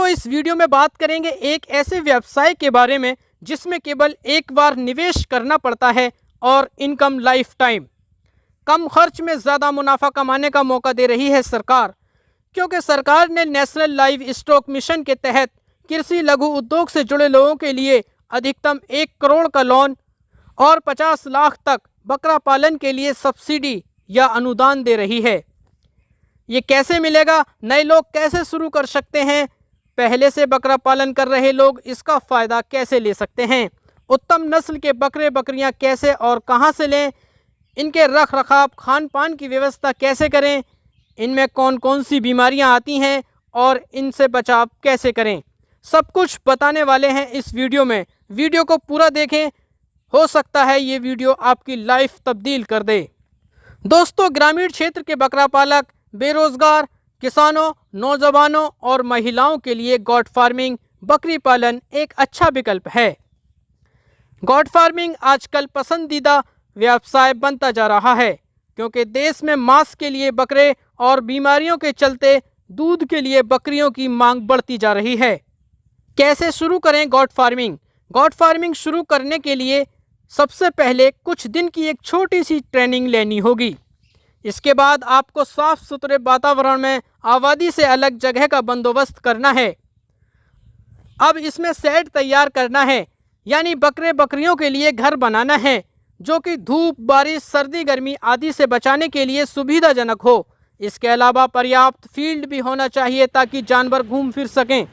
दोस्तों इस वीडियो में बात करेंगे एक ऐसे व्यवसाय के बारे में जिसमें केवल एक बार निवेश करना पड़ता है और इनकम लाइफ टाइम। कम खर्च में ज़्यादा मुनाफा कमाने का मौका दे रही है सरकार, क्योंकि सरकार ने नेशनल लाइव स्टॉक मिशन के तहत कृषि लघु उद्योग से जुड़े लोगों के लिए अधिकतम 1 करोड़ का लोन और 50 लाख तक बकरा पालन के लिए सब्सिडी या अनुदान दे रही है। ये कैसे मिलेगा, नए लोग कैसे शुरू कर सकते हैं, पहले से बकरा पालन कर रहे लोग इसका फ़ायदा कैसे ले सकते हैं, उत्तम नस्ल के बकरे बकरियां कैसे और कहां से लें, इनके रख रखाव खान पान की व्यवस्था कैसे करें, इनमें कौन कौन सी बीमारियां आती हैं और इनसे बचाव कैसे करें, सब कुछ बताने वाले हैं इस वीडियो में। वीडियो को पूरा देखें, हो सकता है ये वीडियो आपकी लाइफ तब्दील कर दे। दोस्तों, ग्रामीण क्षेत्र के बकरा पालक, बेरोजगार किसानों, नौजवानों और महिलाओं के लिए गॉट फार्मिंग बकरी पालन एक अच्छा विकल्प है। गॉट फार्मिंग आजकल पसंदीदा व्यवसाय बनता जा रहा है, क्योंकि देश में मांस के लिए बकरे और बीमारियों के चलते दूध के लिए बकरियों की मांग बढ़ती जा रही है। कैसे शुरू करें गॉट फार्मिंग? गॉट फार्मिंग शुरू करने के लिए सबसे पहले कुछ दिन की एक छोटी सी ट्रेनिंग लेनी होगी। इसके बाद आपको साफ सुथरे वातावरण में आबादी से अलग जगह का बंदोबस्त करना है। अब इसमें शेड तैयार करना है, यानी बकरे बकरियों के लिए घर बनाना है जो कि धूप, बारिश, सर्दी, गर्मी आदि से बचाने के लिए सुविधाजनक हो। इसके अलावा पर्याप्त फील्ड भी होना चाहिए ताकि जानवर घूम फिर सकें।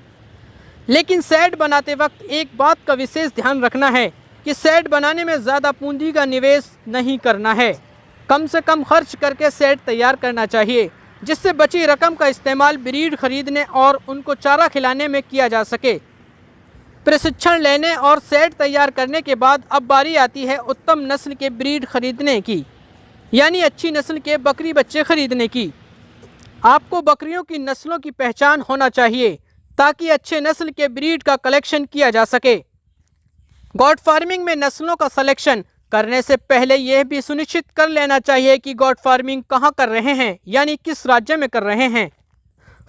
लेकिन शेड बनाते वक्त एक बात का विशेष ध्यान रखना है कि शेड बनाने में ज़्यादा पूंजी का निवेश नहीं करना है। कम से कम खर्च करके शेड तैयार करना चाहिए, जिससे बची रकम का इस्तेमाल ब्रीड खरीदने और उनको चारा खिलाने में किया जा सके। प्रशिक्षण लेने और शेड तैयार करने के बाद अब बारी आती है उत्तम नस्ल के ब्रीड खरीदने की, यानी अच्छी नस्ल के बकरी बच्चे खरीदने की। आपको बकरियों की नस्लों की पहचान होना चाहिए ताकि अच्छे नस्ल के ब्रीड का कलेक्शन किया जा सके। गॉट फार्मिंग में नस्लों का सिलेक्शन करने से पहले यह भी सुनिश्चित कर लेना चाहिए कि गॉट फार्मिंग कहाँ कर रहे हैं, यानी किस राज्य में कर रहे हैं।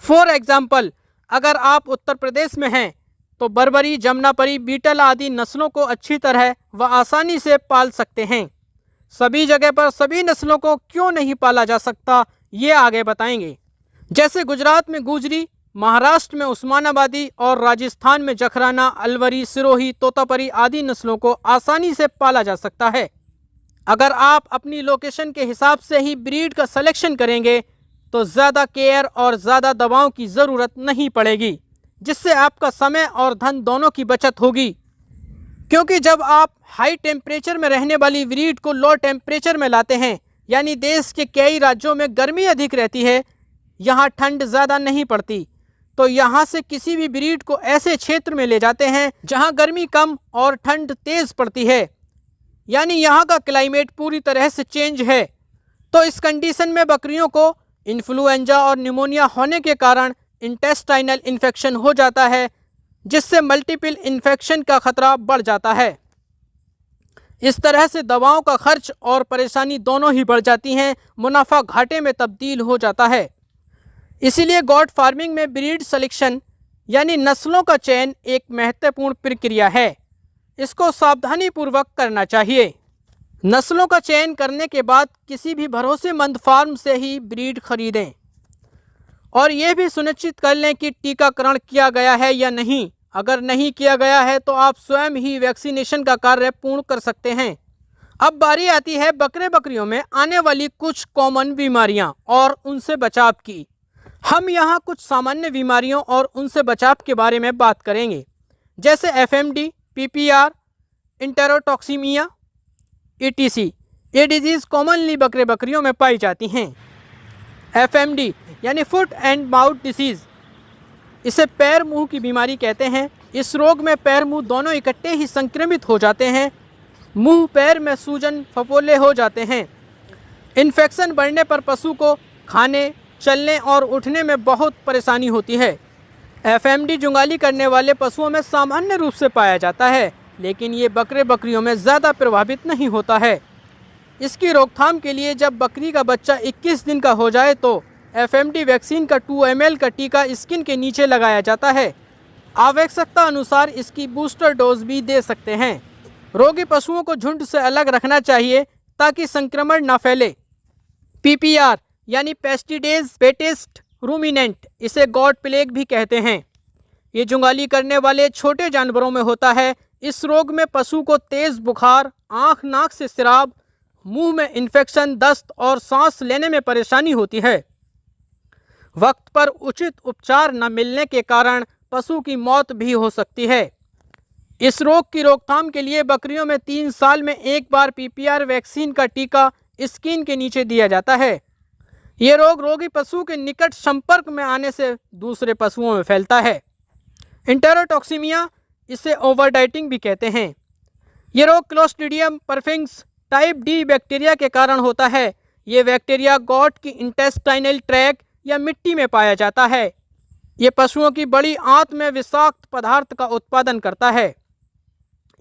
फॉर एग्जाम्पल, अगर आप उत्तर प्रदेश में हैं तो बर्बरी, जमुनापरी, बीटल आदि नस्लों को अच्छी तरह व आसानी से पाल सकते हैं। सभी जगह पर सभी नस्लों को क्यों नहीं पाला जा सकता, ये आगे बताएंगे। जैसे गुजरात में गुजरी, महाराष्ट्र में उस्मानाबादी और राजस्थान में जखराना, अलवरी, सिरोही, तोतापरी आदि नस्लों को आसानी से पाला जा सकता है। अगर आप अपनी लोकेशन के हिसाब से ही ब्रीड का सिलेक्शन करेंगे तो ज़्यादा केयर और ज़्यादा दवाओं की ज़रूरत नहीं पड़ेगी, जिससे आपका समय और धन दोनों की बचत होगी। क्योंकि जब आप हाई टेम्परेचर में रहने वाली ब्रीड को लो टेम्परेचर में लाते हैं, यानी देश के कई राज्यों में गर्मी अधिक रहती है, यहाँ ठंड ज़्यादा नहीं पड़ती, तो यहाँ से किसी भी ब्रीड को ऐसे क्षेत्र में ले जाते हैं जहाँ गर्मी कम और ठंड तेज़ पड़ती है, यानी यहाँ का क्लाइमेट पूरी तरह से चेंज है। तो इस कंडीशन में बकरियों को इन्फ्लुएंजा और निमोनिया होने के कारण इंटेस्टाइनल इन्फेक्शन हो जाता है, जिससे मल्टीपल इन्फेक्शन का खतरा बढ़ जाता है। इस तरह से दवाओं का खर्च और परेशानी दोनों ही बढ़ जाती हैं, मुनाफा घाटे में तब्दील हो जाता है। इसीलिए गॉट फार्मिंग में ब्रीड सिलेक्शन यानी नस्लों का चयन एक महत्वपूर्ण प्रक्रिया है। इसको सावधानीपूर्वक करना चाहिए। नस्लों का चयन करने के बाद किसी भी भरोसेमंद फार्म से ही ब्रीड खरीदें और यह भी सुनिश्चित कर लें कि टीकाकरण किया गया है या नहीं। अगर नहीं किया गया है तो आप स्वयं ही वैक्सीनेशन का कार्य पूर्ण कर सकते हैं। अब बारी आती है बकरे बकरियों में आने वाली कुछ कॉमन बीमारियां और उनसे बचाव की। हम यहाँ कुछ सामान्य बीमारियों और उनसे बचाव के बारे में बात करेंगे, जैसे FMD, PPR, इंटेरोटॉक्सीमिया, ETC। ये डिजीज़ कॉमनली बकरे बकरियों में पाई जाती हैं। FMD यानी फुट एंड माउथ डिसीज़, इसे पैर मुंह की बीमारी कहते हैं। इस रोग में पैर मुंह दोनों इकट्ठे ही संक्रमित हो जाते हैं। मुंह पैर में सूजन, फफोले हो जाते हैं। इन्फेक्शन बढ़ने पर पशु को खाने, चलने और उठने में बहुत परेशानी होती है। FMD जुगाली करने वाले पशुओं में सामान्य रूप से पाया जाता है, लेकिन ये बकरे बकरियों में ज़्यादा प्रभावित नहीं होता है। इसकी रोकथाम के लिए जब बकरी का बच्चा 21 दिन का हो जाए तो FMD वैक्सीन का 2 ml का टीका स्किन के नीचे लगाया जाता है, आवश्यकता अनुसार इसकी बूस्टर डोज भी दे सकते हैं। रोगी पशुओं को झुंड से अलग रखना चाहिए ताकि संक्रमण न फैले। पीपीआर यानी पेस्टिडेज पेटिस्ट रूमिनेंट, इसे गॉट प्लेग भी कहते हैं। ये जुंगाली करने वाले छोटे जानवरों में होता है। इस रोग में पशु को तेज बुखार, आंख नाक से स्राव, मुंह में इन्फेक्शन, दस्त और सांस लेने में परेशानी होती है। वक्त पर उचित उपचार न मिलने के कारण पशु की मौत भी हो सकती है। इस रोग की रोकथाम के लिए बकरियों में 3 साल में एक बार पीपीआर वैक्सीन का टीका स्किन के नीचे दिया जाता है। ये रोग रोगी पशु के निकट संपर्क में आने से दूसरे पशुओं में फैलता है। इंटेरोटॉक्सीमिया, इसे ओवरडाइटिंग भी कहते हैं। ये रोग क्लोस्ट्रीडियम परफिंक्स टाइप डी बैक्टीरिया के कारण होता है। ये बैक्टीरिया गॉट की इंटेस्टाइनल ट्रैक या मिट्टी में पाया जाता है। ये पशुओं की बड़ी आंत में विषाक्त पदार्थ का उत्पादन करता है।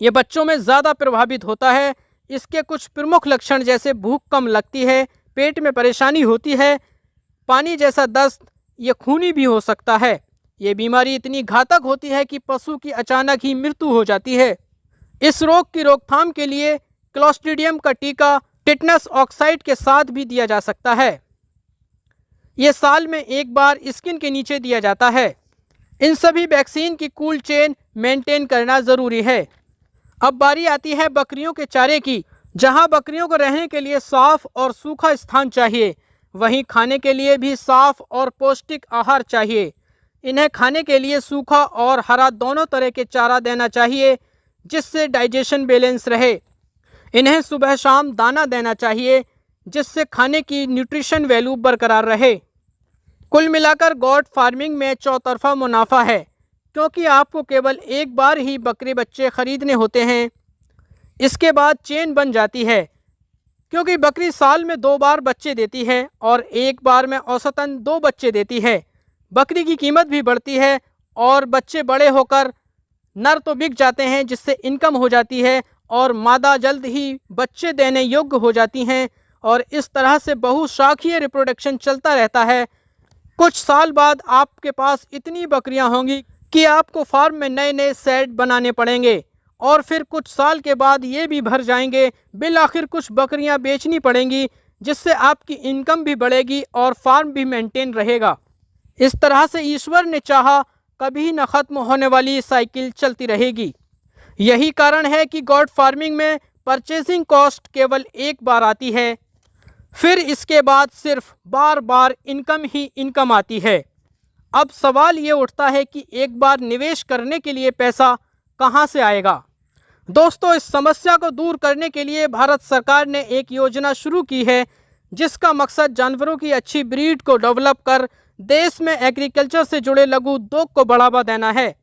ये बच्चों में ज़्यादा प्रभावित होता है। इसके कुछ प्रमुख लक्षण जैसे भूख कम लगती है, पेट में परेशानी होती है, पानी जैसा दस्त, ये खूनी भी हो सकता है। ये बीमारी इतनी घातक होती है कि पशु की अचानक ही मृत्यु हो जाती है। इस रोग की रोकथाम के लिए क्लोस्ट्रीडियम का टीका टिटनस ऑक्साइड के साथ भी दिया जा सकता है। ये साल में एक बार स्किन के नीचे दिया जाता है। इन सभी वैक्सीन की कोल्ड चेन मेंटेन करना ज़रूरी है। अब बारी आती है बकरियों के चारे की। जहां बकरियों को रहने के लिए साफ और सूखा स्थान चाहिए, वहीं खाने के लिए भी साफ और पौष्टिक आहार चाहिए। इन्हें खाने के लिए सूखा और हरा दोनों तरह के चारा देना चाहिए, जिससे डाइजेशन बैलेंस रहे। इन्हें सुबह शाम दाना देना चाहिए, जिससे खाने की न्यूट्रिशन वैल्यू बरकरार रहे। कुल मिलाकर गॉट फार्मिंग में चौतरफा मुनाफा है, क्योंकि आपको केवल एक बार ही बकरी बच्चे खरीदने होते हैं। इसके बाद चेन बन जाती है, क्योंकि बकरी साल में 2 बार बच्चे देती है और एक बार में औसतन 2 बच्चे देती है। बकरी की कीमत भी बढ़ती है और बच्चे बड़े होकर नर तो बिक जाते हैं, जिससे इनकम हो जाती है और मादा जल्द ही बच्चे देने योग्य हो जाती हैं और इस तरह से बहुशाखीय रिप्रोडक्शन चलता रहता है। कुछ साल बाद आपके पास इतनी बकरियां होंगी कि आपको फार्म में नए नए सेट बनाने पड़ेंगे और फिर कुछ साल के बाद ये भी भर जाएंगे। बिल आखिर कुछ बकरियां बेचनी पड़ेंगी, जिससे आपकी इनकम भी बढ़ेगी और फार्म भी मेंटेन रहेगा। इस तरह से ईश्वर ने चाहा कभी न ख़त्म होने वाली साइकिल चलती रहेगी। यही कारण है कि गॉट फार्मिंग में परचेसिंग कॉस्ट केवल एक बार आती है, फिर इसके बाद सिर्फ बार बार इनकम ही इनकम आती है। अब सवाल ये उठता है कि एक बार निवेश करने के लिए पैसा कहाँ से आएगा। दोस्तों, इस समस्या को दूर करने के लिए भारत सरकार ने एक योजना शुरू की है, जिसका मकसद जानवरों की अच्छी ब्रीड को डेवलप कर देश में एग्रीकल्चर से जुड़े लघु उद्योग को बढ़ावा देना है,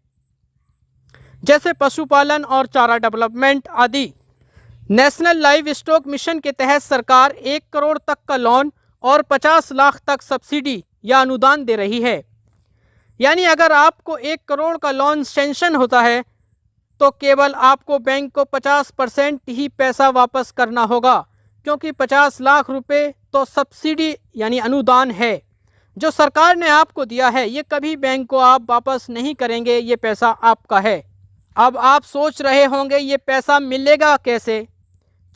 जैसे पशुपालन और चारा डेवलपमेंट आदि। नेशनल लाइव स्टॉक मिशन के तहत सरकार 1 करोड़ तक का लोन और 50 लाख तक सब्सिडी या अनुदान दे रही है। यानी अगर आपको 1 करोड़ का लोन सैंक्शन होता है तो केवल आपको बैंक को 50% ही पैसा वापस करना होगा, क्योंकि 50 लाख रुपए तो सब्सिडी यानी अनुदान है जो सरकार ने आपको दिया है। ये कभी बैंक को आप वापस नहीं करेंगे, ये पैसा आपका है। अब आप सोच रहे होंगे ये पैसा मिलेगा कैसे।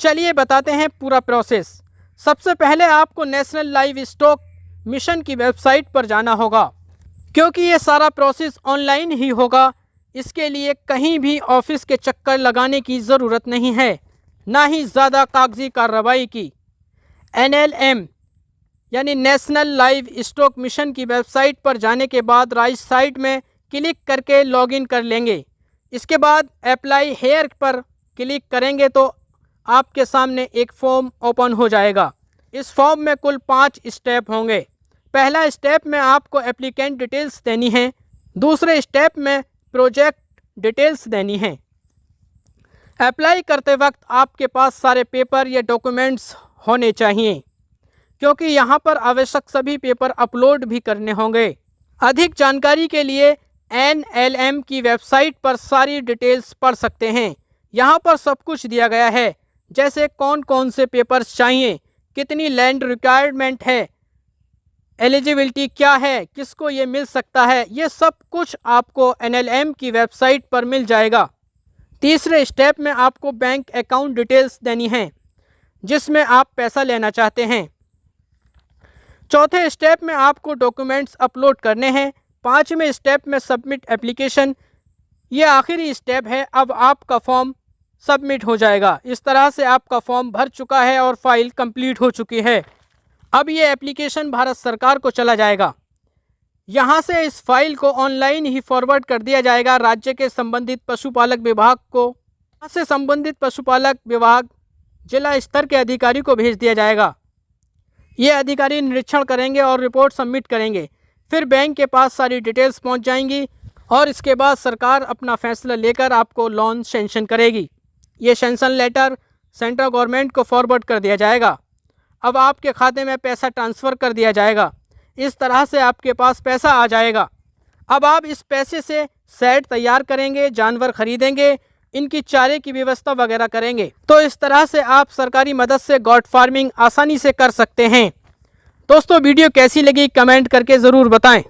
चलिए बताते हैं पूरा प्रोसेस। सबसे पहले आपको नेशनल लाइव स्टॉक मिशन की वेबसाइट पर जाना होगा, क्योंकि ये सारा प्रोसेस ऑनलाइन ही होगा। इसके लिए कहीं भी ऑफिस के चक्कर लगाने की ज़रूरत नहीं है, ना ही ज़्यादा कागजी कार्रवाई की। NLM यानी नेशनल लाइव स्टॉक मिशन की वेबसाइट पर जाने के बाद राइट साइड में क्लिक करके लॉगिन कर लेंगे। इसके बाद अप्लाई हेयर पर क्लिक करेंगे तो आपके सामने एक फॉर्म ओपन हो जाएगा। इस फॉर्म में कुल 5 स्टेप होंगे। पहला स्टेप में आपको एप्लीकेंट डिटेल्स देनी है। दूसरे स्टेप में प्रोजेक्ट डिटेल्स देनी है। अप्लाई करते वक्त आपके पास सारे पेपर या डॉक्यूमेंट्स होने चाहिए, क्योंकि यहाँ पर आवश्यक सभी पेपर अपलोड भी करने होंगे। अधिक जानकारी के लिए NLM की वेबसाइट पर सारी डिटेल्स पढ़ सकते हैं। यहाँ पर सब कुछ दिया गया है, जैसे कौन कौन से पेपर्स चाहिए, कितनी लैंड रिक्वायरमेंट है, एलिजिबिलिटी क्या है, किसको ये मिल सकता है, ये सब कुछ आपको NLM की वेबसाइट पर मिल जाएगा। तीसरे स्टेप में आपको बैंक अकाउंट डिटेल्स देनी है जिसमें आप पैसा लेना चाहते हैं। चौथे स्टेप में आपको डॉक्यूमेंट्स अपलोड करने हैं। पाँचवें स्टेप में सबमिट एप्लीकेशन, ये आखिरी स्टेप है। अब आपका फॉर्म सबमिट हो जाएगा। इस तरह से आपका फॉर्म भर चुका है और फाइल कंप्लीट हो चुकी है। अब ये एप्लीकेशन भारत सरकार को चला जाएगा। यहाँ से इस फाइल को ऑनलाइन ही फॉरवर्ड कर दिया जाएगा राज्य के संबंधित पशुपालक विभाग को। यहाँ से संबंधित पशुपालक विभाग जिला स्तर के अधिकारी को भेज दिया जाएगा। ये अधिकारी निरीक्षण करेंगे और रिपोर्ट सबमिट करेंगे। फिर बैंक के पास सारी डिटेल्स पहुँच जाएंगी और इसके बाद सरकार अपना फैसला लेकर आपको लोन सैंक्शन करेगी। ये सैंक्शन लेटर सेंट्रल गवर्नमेंट को फॉरवर्ड कर दिया जाएगा। अब आपके खाते में पैसा ट्रांसफ़र कर दिया जाएगा। इस तरह से आपके पास पैसा आ जाएगा। अब आप इस पैसे से शेड तैयार करेंगे, जानवर खरीदेंगे, इनकी चारे की व्यवस्था वगैरह करेंगे। तो इस तरह से आप सरकारी मदद से गॉट फार्मिंग आसानी से कर सकते हैं। दोस्तों वीडियो कैसी लगी कमेंट करके ज़रूर बताएं।